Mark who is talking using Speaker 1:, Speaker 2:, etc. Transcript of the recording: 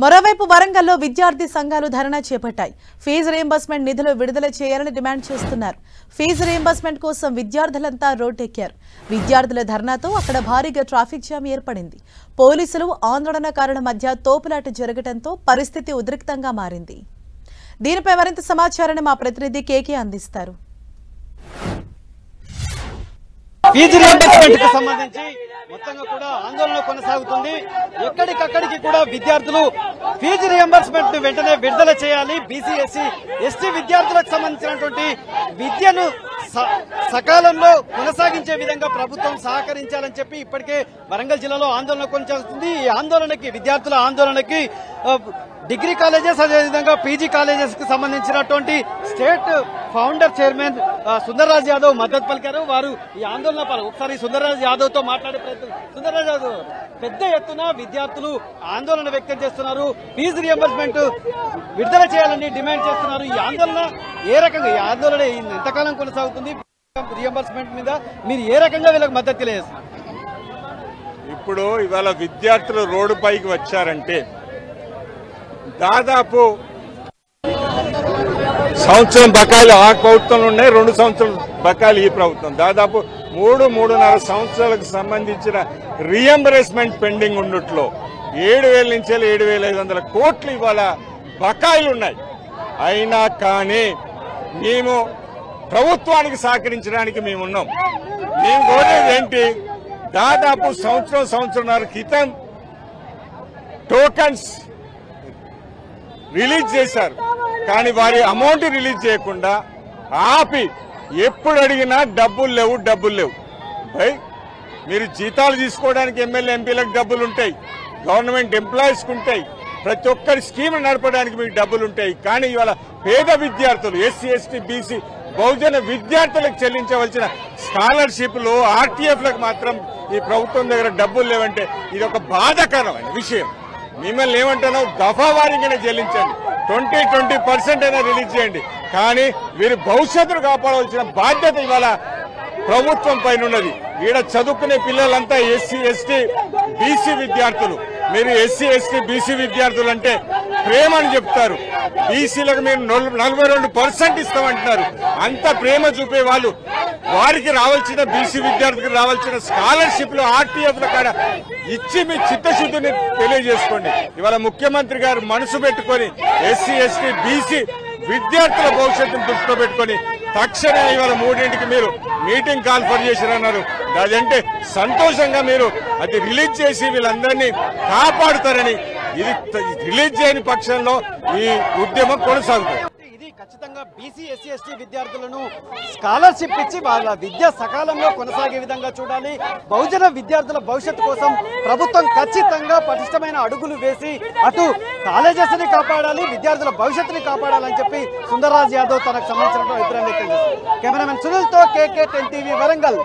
Speaker 1: మరోవైపు వరంగల్లో విద్యార్థి సంఘాలు ధర్నా చేపట్టాయి. ఫీజు రీయింబర్స్మెంట్ నిధులు విడుదల చేయాలని డిమాండ్ చేస్తున్నారు. ఫీజు రీయింబర్స్మెంట్ కోసం విద్యార్థులంతా రోడ్డెక్కారు. విద్యార్థుల ధర్నాతో అక్కడ భారీగా ట్రాఫిక్ జామ్ ఏర్పడింది. పోలీసులు ఆందోళనకారుల మధ్య తోపులాట జరగడంతో పరిస్థితి ఉద్రిక్తంగా మారింది. దీనిపై మరింత సమాచారాన్ని మా ప్రతినిధి కేకే అందిస్తారు.
Speaker 2: ఫీజు రీయింబర్స్మెంట్ కు సంబంధించి మొత్తంగా కూడా ఆందోళన కొనసాగుతుంది. ఎక్కడికక్కడికి కూడా విద్యార్థులు ఫీజు రీయింబర్స్మెంట్ ను వెంటనే విడుదల చేయాలి, బీసీ ఎస్సీ ఎస్టీ విద్యార్థులకు సంబంధించినటువంటి విద్యను సకాలంలో కొనసాగించే విధంగా ప్రభుత్వం సహకరించాలని చెప్పి ఇప్పటికే వరంగల్ జిల్లాలో ఆందోళన కొనసాగుతుంది. ఈ ఆందోళనకి విద్యార్థుల ఆందోళనకి డిగ్రీ కాలేజెస్ అదేవిధంగా పీజీ కాలేజెస్ కి సంబంధించినటువంటి state founder chairman Sundarraj Yadav మద్దతు పలికారు. వారు ఈ ఆందోళన ఒకసారి సుందర్రాజ్ యాదవ్ తో మాట్లాడే ప్రయత్నం. సుందర్రాజ్ యాదవ్, పెద్ద ఎత్తున విద్యార్థులు ఆందోళన వ్యక్తం చేస్తున్నారు, ఫీజు రీయింబర్స్మెంట్ విడుదల చేయాలని డిమాండ్ చేస్తున్నారు. ఈ ఆందోళన ఏ రకంగా, ఈ ఆందోళన ఎంతకాలం కొనసాగుతుంది? రీయింబర్స్మెంట్ మీద మీరు ఏ రకంగా వీళ్ళకి మద్దతు తెలియజేస్తారు?
Speaker 3: ఇప్పుడు ఇవాళ విద్యార్థులు రోడ్డు పైకి వచ్చారంటే దాదాపు సంవత్సరం బకాయిలు ఆ ప్రభుత్వంలో ఉన్నాయి, 2 సంవత్సరాల బకాయిలు ఈ ప్రభుత్వం, దాదాపు 3-3.5 సంవత్సరాలకు సంబంధించిన రీయింబర్స్మెంట్ పెండింగ్ ఉన్నట్లో 7,000 నుంచి 7,500 కోట్లు ఇవాళ బకాయిలు ఉన్నాయి. అయినా కానీ మేము ప్రభుత్వానికి సహకరించడానికి మేమున్నాం. మేము కోరేది ఏంటి, దాదాపు సంవత్సరంన్నర క్రితం టోకన్స్ రిలీజ్ చేశారు, కానీ వారి అమౌంట్ రిలీజ్ చేయకుండా ఆపి ఎప్పుడు అడిగినా డబ్బులు లేవు. మీరు జీతాలు తీసుకోవడానికి ఎమ్మెల్యే ఎంపీలకు డబ్బులు ఉంటాయి, గవర్నమెంట్ ఎంప్లాయీస్కి ఉంటాయి, ప్రతి ఒక్కరి స్కీమ్ నడపడానికి మీకు డబ్బులు ఉంటాయి. కానీ ఇవాళ పేద విద్యార్థులు, ఎస్సీ ఎస్టీ బీసీ బహుజన విద్యార్థులకు చెల్లించవలసిన స్కాలర్షిప్లు ఆర్టీఎఫ్లకు మాత్రం ఈ ప్రభుత్వం దగ్గర డబ్బులు లేవంటే ఇది ఒక బాధాకరమైన విషయం. మిమ్మల్ని ఏమంటున్నావు, దఫా వారీగానే చెల్లించండి, 20% అయినా రిలీజ్ చేయండి, కానీ వీరి భవిష్యత్తును కాపాడవలసిన బాధ్యత ఇవాళ ప్రభుత్వం పైన ఉన్నది. ఈడ చదువుకునే పిల్లలంతా ఎస్సీ ఎస్టీ బీసీ విద్యార్థులు. మీరు ఎస్సీ ఎస్టీ బీసీ విద్యార్థులు అంటే ప్రేమ అని చెప్తారు, బీసీలకు మీరు 42% ఇస్తామంటున్నారు. అంత ప్రేమ చూపే వాళ్ళు వారికి రావాల్సిన, బీసీ విద్యార్థులకు రావాల్సిన స్కాలర్షిప్లు ఆర్టీఎఫ్ల కాడ ఇచ్చి మీ చిత్తశుద్ధిని తెలియజేసుకోండి. ఇవాళ ముఖ్యమంత్రి గారు మనసు పెట్టుకొని ఎస్సీ ఎస్టీ బీసీ విద్యార్థుల భవిష్యత్తును దృష్టిలో పెట్టుకొని తక్షణమే ఇవాళ 3ంటికి మీరు మీటింగ్ కాల్ఫర్ చేశారన్నారు. అదంటే సంతోషంగా మీరు అది రిలీజ్ చేసి వీళ్ళందరినీ కాపాడుతారని, ఇది రిలీజ్ చేయని పక్షంలో ఈ ఉద్యమం కొనసాగుతుంది.
Speaker 2: ఇది ఖచ్చితంగా బీసీ ఎస్సీ ఎస్టీ విద్యార్థులను స్కాలర్షిప్ ఇచ్చి వాళ్ళ విద్య సకాలంలో కొనసాగే విధంగా చూడాలి. బహుజన విద్యార్థుల భవిష్యత్తు కోసం ప్రభుత్వం ఖచ్చితంగా పటిష్టమైన అడుగులు వేసి అటు కాలేజెస్ ని కాపాడాలి, విద్యార్థుల భవిష్యత్తుని కాపాడాలని చెప్పి సుందర్రాజ్ యాదవ్ తనకు సంబంధించిన అభిప్రాయం వ్యక్తం చేశారు. కెమెరామెన్ సునీల్ తో కేకే 10 టీవీ వరంగల్.